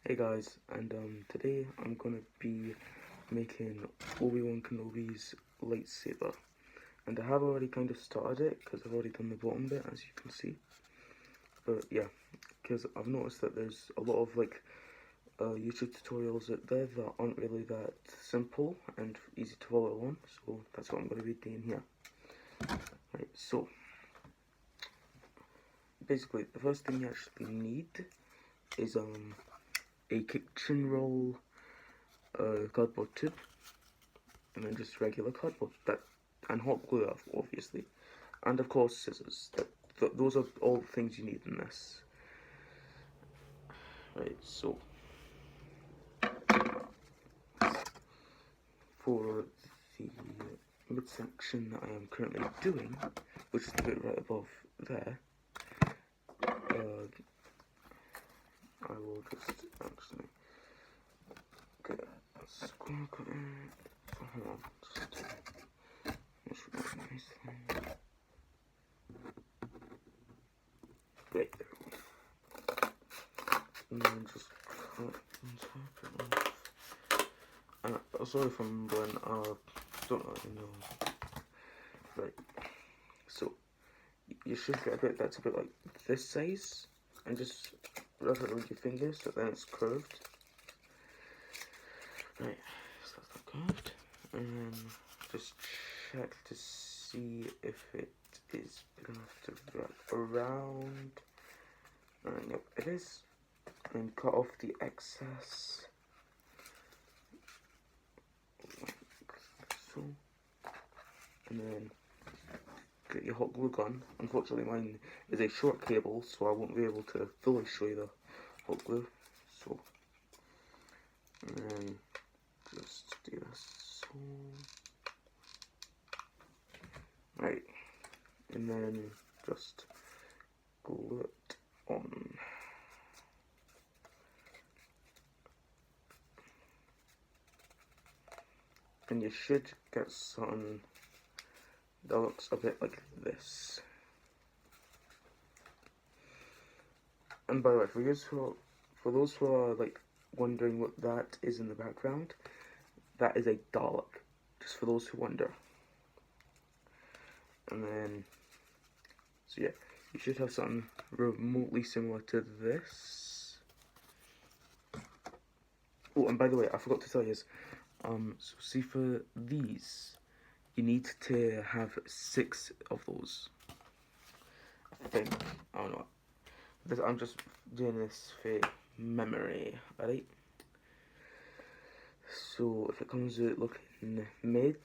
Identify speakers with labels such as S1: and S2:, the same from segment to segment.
S1: Hey guys, and today I'm gonna be making Obi-Wan Kenobi's lightsaber, and I have already kind of started it because I've already done the bottom bit, as you can see. But yeah, because I've noticed that there's a lot of YouTube tutorials out there that aren't really that simple and easy to follow along, so that's what I'm gonna be doing here. Right, so basically the first thing you actually need is a kitchen roll cardboard tube, and then just regular cardboard, and hot glue, obviously, and of course scissors. Those are all the things you need in this. Right, so for the midsection that I am currently doing, which is the bit right above there, I will just actually get a square cut in. Hold on, just nice thing. Right there. And then just cut and top it off. Sorry if I'm blowing, don't really know. Right, so you should get a bit that's a bit like this size, and just rub it with your fingers so then it's curved. Right, so that's not curved, and then just check to see if it is big enough to wrap around. And yep, it is. And cut off the excess, like so. And then get your hot glue gun. Unfortunately, mine is a short cable, so I won't be able to fully show you the hot glue. So, and then just do this. So, right, and then just glue it on. And you should get something that looks a bit like this. And by the way, for those who are like wondering what that is in the background, that is a Dalek. Just for those who wonder. And then, so yeah, you should have something remotely similar to this. Oh, and by the way, I forgot to tell you, so see for these, you need to have 6 of those. I think. I don't know. I'm just doing this for memory, alright? So if it comes out looking mid,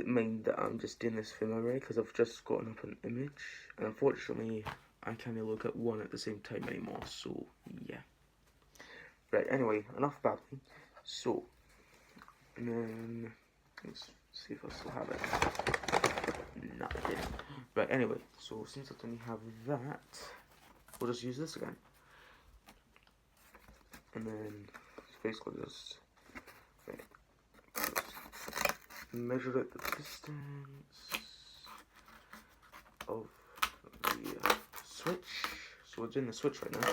S1: mind that I'm just doing this for memory because I've just gotten up an image, and unfortunately I can't look at one at the same time anymore, so yeah. Right, anyway, enough babbling. So, and then let's see if I still have it. No, I didn't. Right, anyway, so since I only have that, we'll just use this again. And then basically just measure out the distance of the switch. So we're doing the switch right now.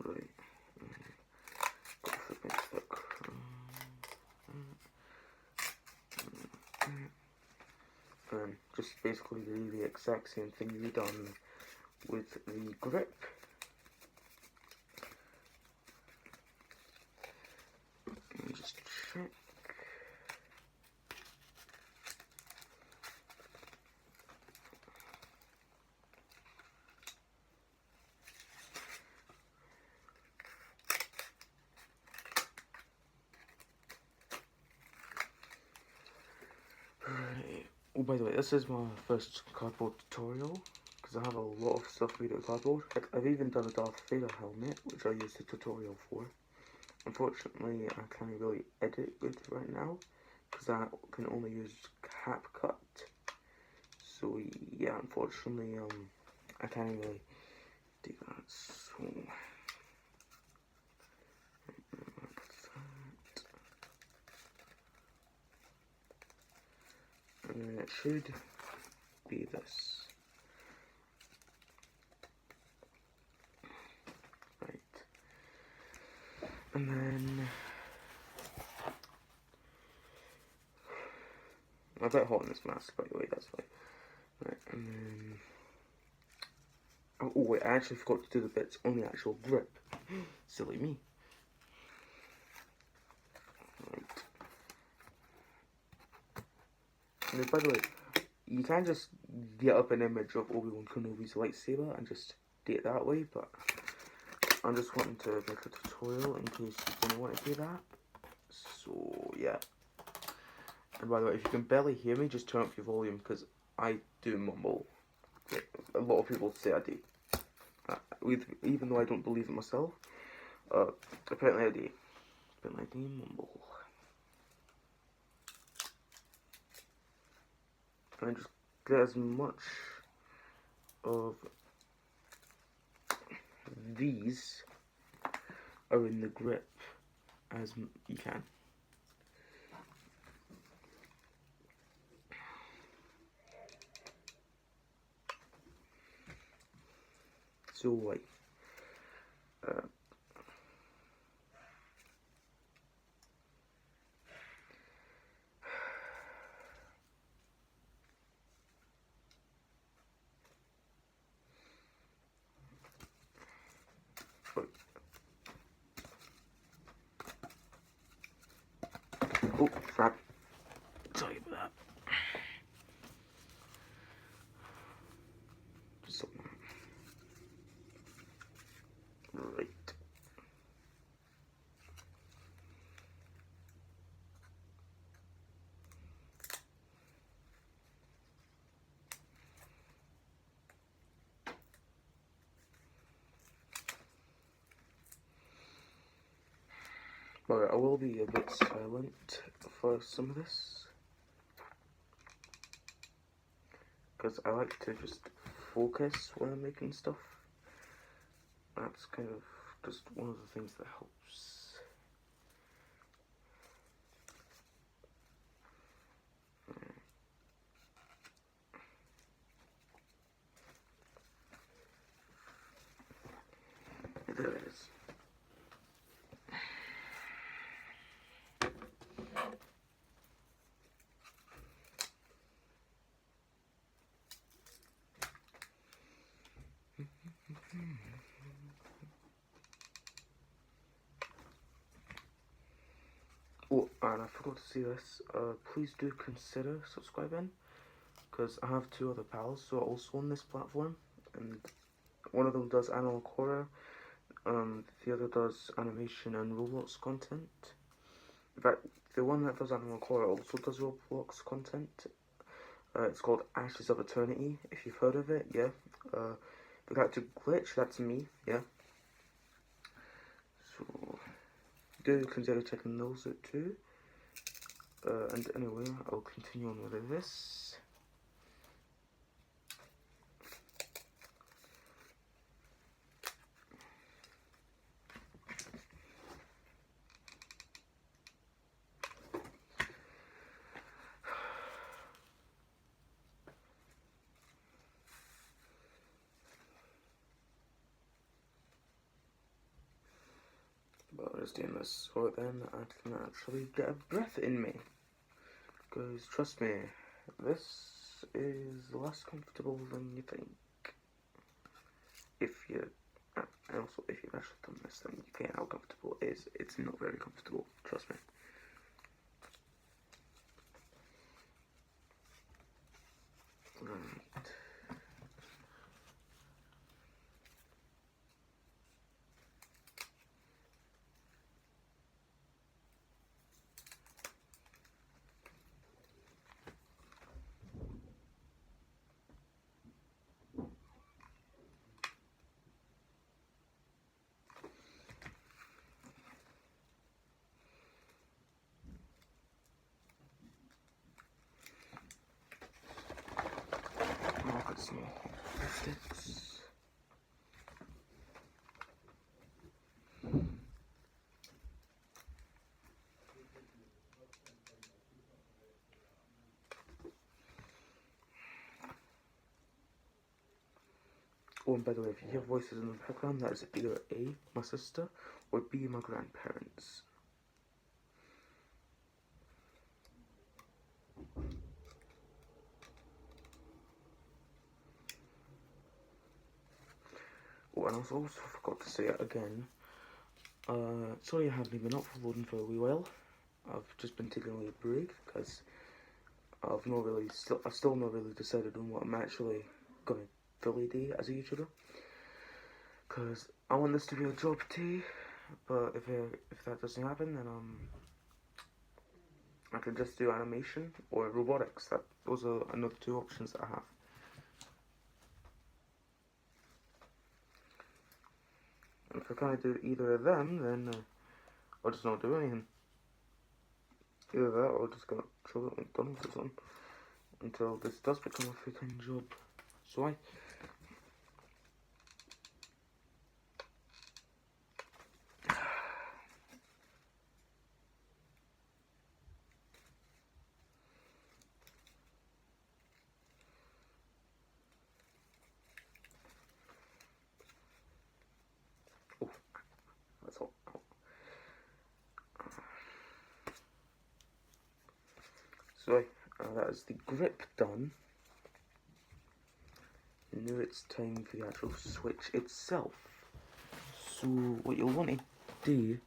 S1: Right. And just basically do the exact same thing you've done with the grip. And just check. Right. Oh, by the way, this is my first cardboard tutorial, because I have a lot of stuff made out of cardboard. I've even done a Darth Vader helmet, which I used the tutorial for. Unfortunately, I can't really edit with right now, because I can only use CapCut. So yeah, unfortunately, I can't really do that. So and then it should be this. And then I'm a bit hot in this mask, by the way, that's why. Right, and then oh wait, I actually forgot to do the bits on the actual grip. Silly me. Right. And then, by the way, you can just get up an image of Obi-Wan Kenobi's lightsaber and just do it that way, but I'm just wanting to make a tutorial in case you don't want to do that. So yeah. And by the way, if you can barely hear me, just turn up your volume because I do mumble. A lot of people say I do. Even though I don't believe it myself, apparently I do. Apparently I do mumble. And just get as much of these are in the grip as you can. So like, oh crap! Sorry about that. So, right. But I will be a bit silent for some of this, because I like to just focus when I'm making stuff. That's kind of just one of the things that helps. There it is. Oh, and I forgot to say this. Please do consider subscribing, because I have two other pals who are also on this platform, and one of them does analog horror, the other does animation and Roblox content. In fact, the one that does analog horror also does Roblox content. It's called Ashes of Eternity, if you've heard of it, yeah. The character Glitch, that's me, yeah. So, do consider checking those out too. And anyway, I'll continue on with this. But I was doing this so then I can actually get a breath in me. Because trust me, this is less comfortable than you think. If you, and also if you've actually done this, then you get how comfortable it is. It's not very comfortable, trust me. Right. Oh, and by the way, if you hear voices in the background, that is either A, my sister, or B, my grandparents. Oh, and I also forgot to say it again. Sorry I haven't been uploading for a wee while. I've just been taking a wee break because I've still not really decided on what I'm actually gonna fully do as a YouTuber. Because I want this to be a job too, but if that doesn't happen, then I can just do animation or robotics. Those are another two options that I have. And if I can't do either of them, then I'll just not do anything. Either that, or I'll just go chill at McDonald's or something until this does become a full-time job. So oh, that's all. So that is the grip done. Now it's time for the actual switch itself. So what you'll want to do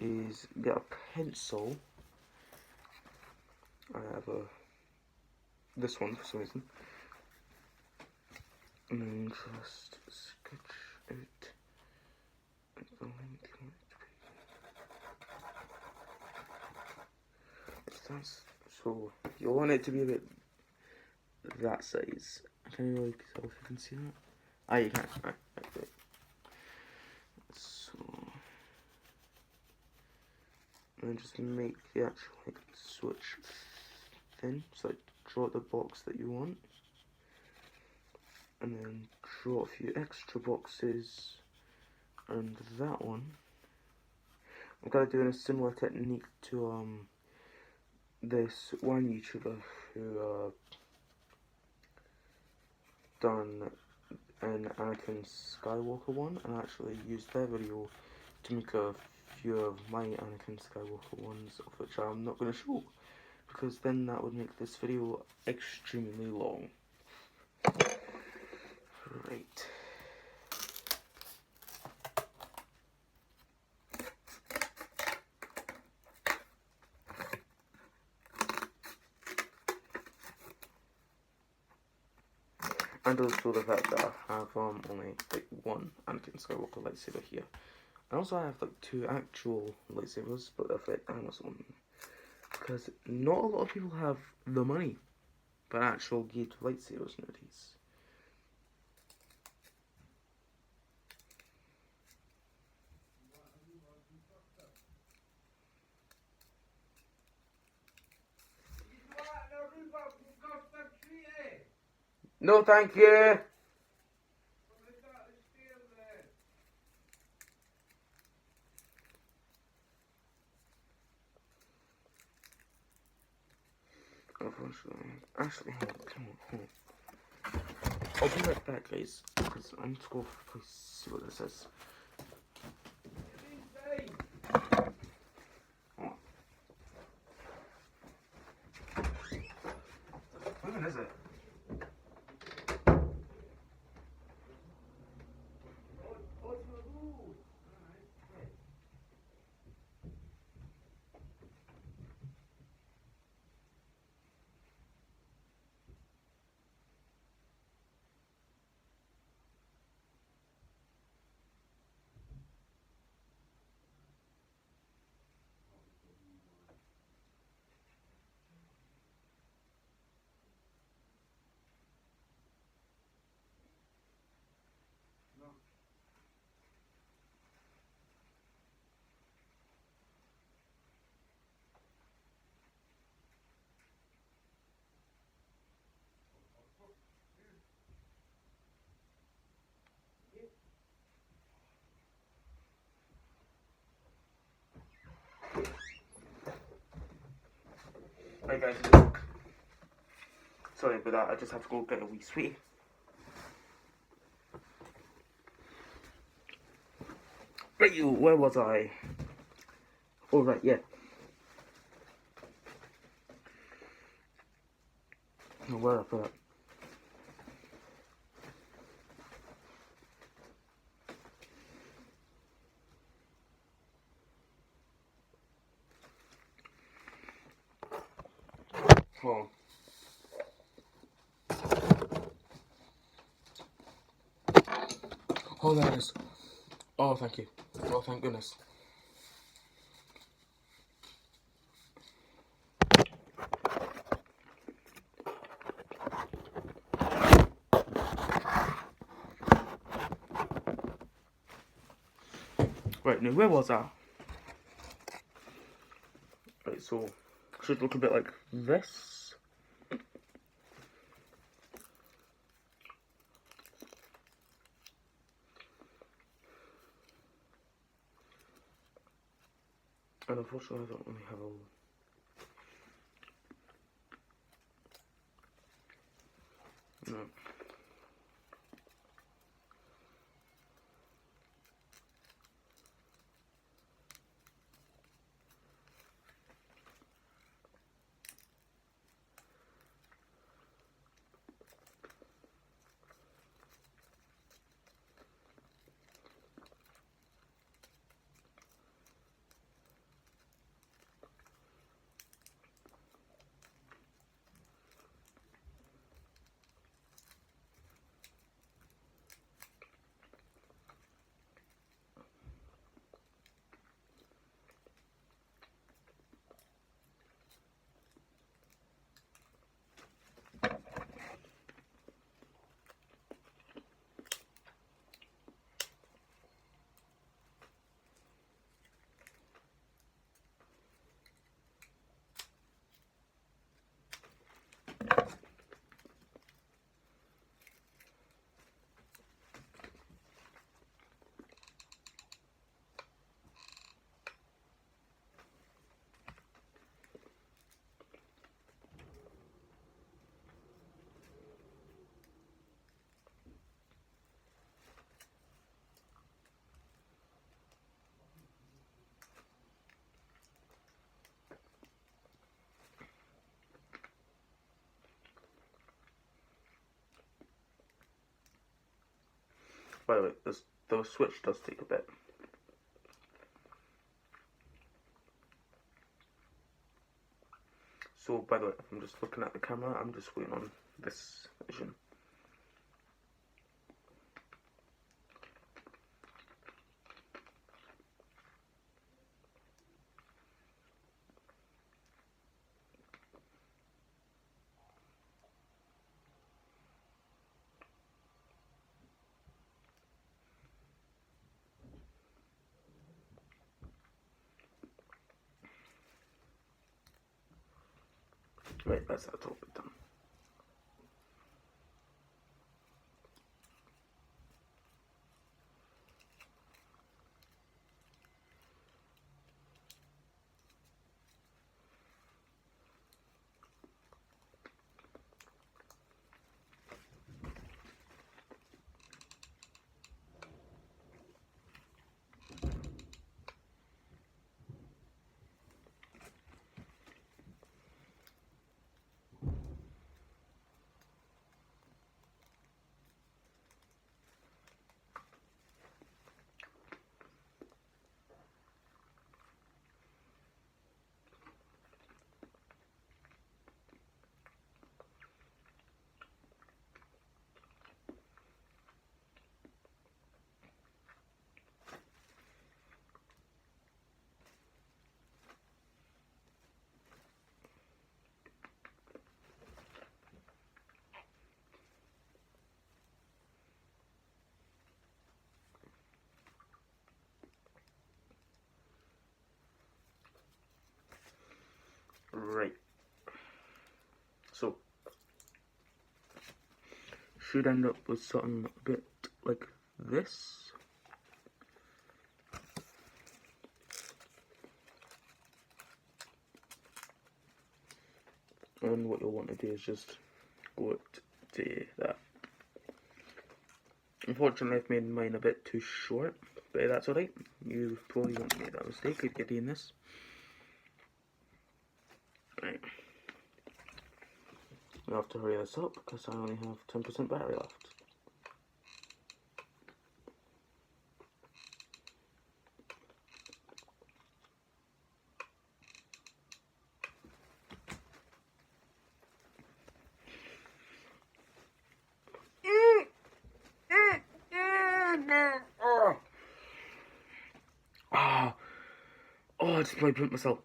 S1: is get a pencil. I have this one for some reason, and then just sketch out the length you want it to be. So you'll want it to be a bit that size. I can't really tell if you can see that. Ah, you can. Right. So, and then just make the actual switch thin. So draw the box that you want, and then draw a few extra boxes around that one. I'm gonna do a similar technique to this one YouTuber who done an Anakin Skywalker one, and I actually used their video to make a few of my Anakin Skywalker ones, of which I'm not going to show, because then that would make this video extremely long. Right. And also the fact that I have only like one Anakin Skywalker lightsaber here. And also I have like two actual lightsabers, but they're for Amazon. Because not a lot of people have the money for actual geared lightsabers nowadays. No, thank you. Actually, come on. I'll be right back, guys, because I need to go see what this is. Which one is it? Right, guys, sorry about that, I just have to go get a wee sweetie. Right, where was I? Oh, right, yeah. Oh, where I put it? Oh. Oh, there it is. Oh, thank you. Oh, thank goodness. Right, now where was I? Right, so should look a bit like this. And unfortunately I don't really have a... No. By the way, the switch does take a bit. So, by the way, if I'm just looking at the camera, I'm just waiting on this vision. Right, that's that all bit done. Right. So, should end up with something a bit like this. And what you'll want to do is just go it to that. Unfortunately, I've made mine a bit too short, But that's alright. You probably won't make that mistake if you're doing this. Right. I have to hurry this up because I only have 10% battery left. Oh, I just played myself.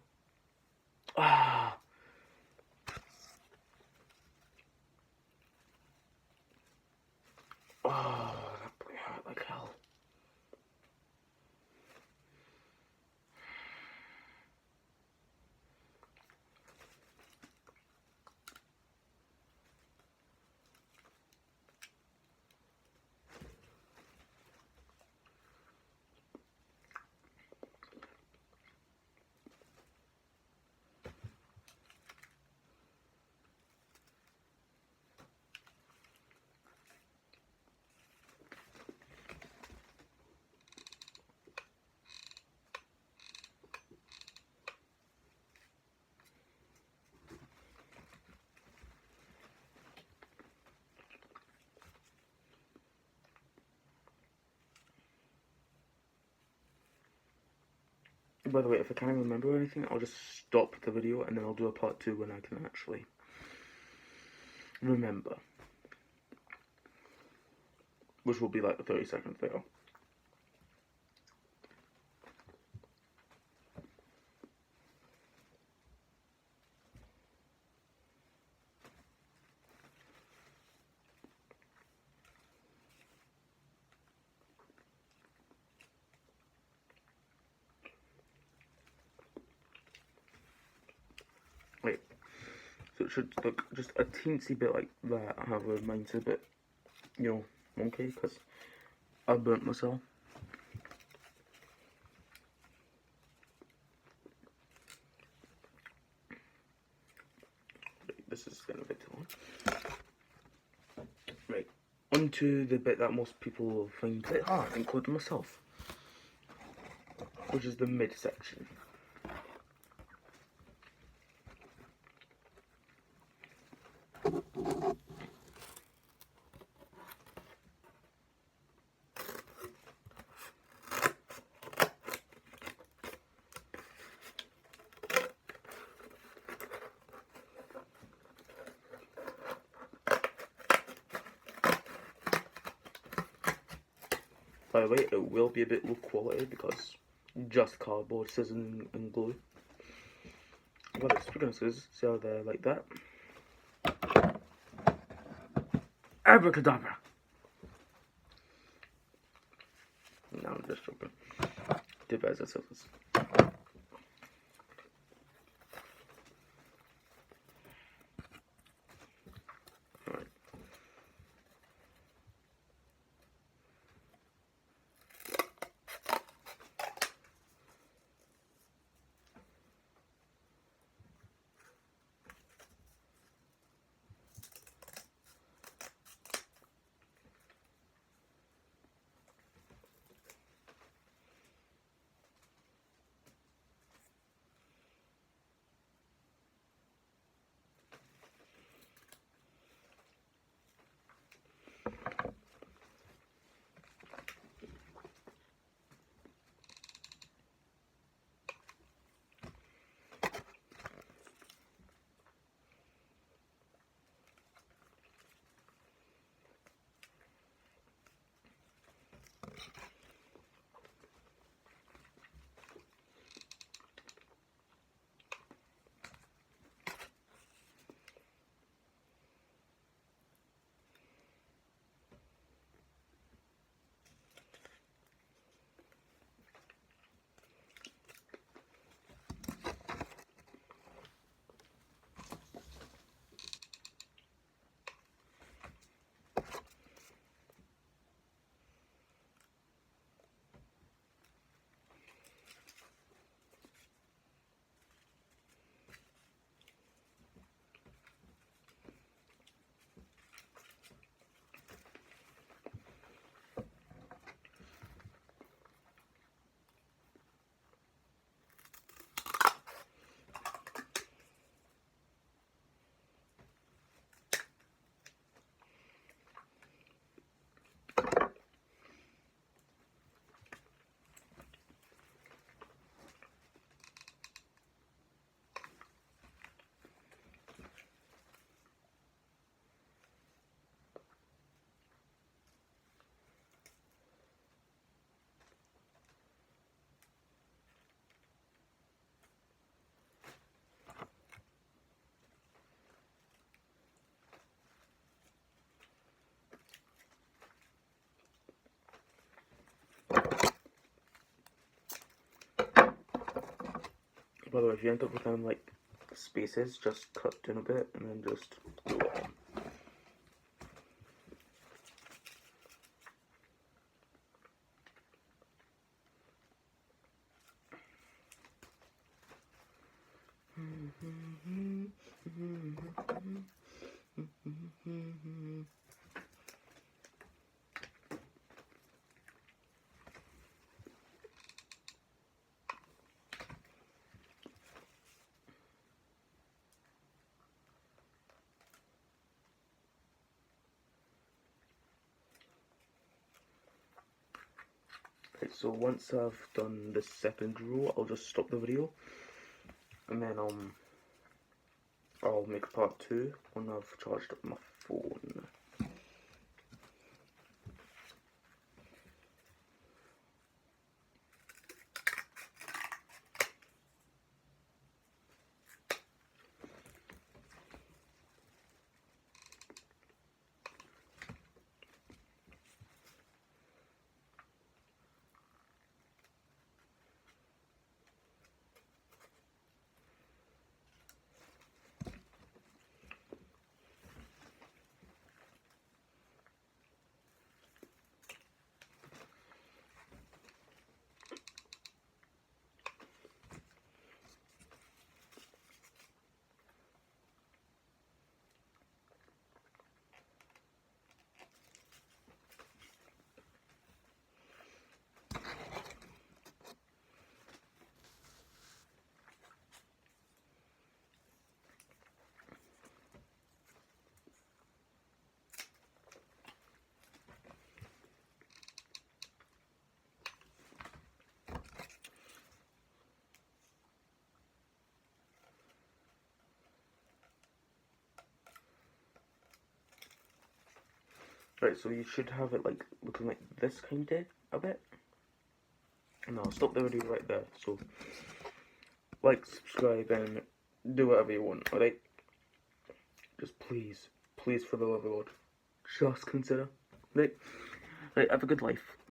S1: Ah. Oh, that probably hurt like hell. By the way, if I can't remember anything, I'll just stop the video and then I'll do a part 2 when I can actually remember. Which will be like the 30-second video. Wait, so it should look just a teensy bit like that. However, mine's a bit, you know, wonky because I burnt myself. Right, this is getting a bit too long. Right, onto the bit that most people will find quite hard, including myself, which is the midsection. By the way, it will be a bit low quality because just cardboard, scissors and glue. But speaking of scissors, see how they're like that? Abracadabra! No, I'm just joking. Two pairs of scissors. Alright. By the way, if you end up with them like spaces, just cut down a bit and then just glue it on. Right, so once I've done the second row, I'll just stop the video, and then I'll make part 2 when I've charged up my phone. Right, so you should have it like looking like this kind of a bit. And I'll stop the video right there. So like, subscribe, and do whatever you want, alright? Just please, please, for the love of God, just consider. Right, have a good life.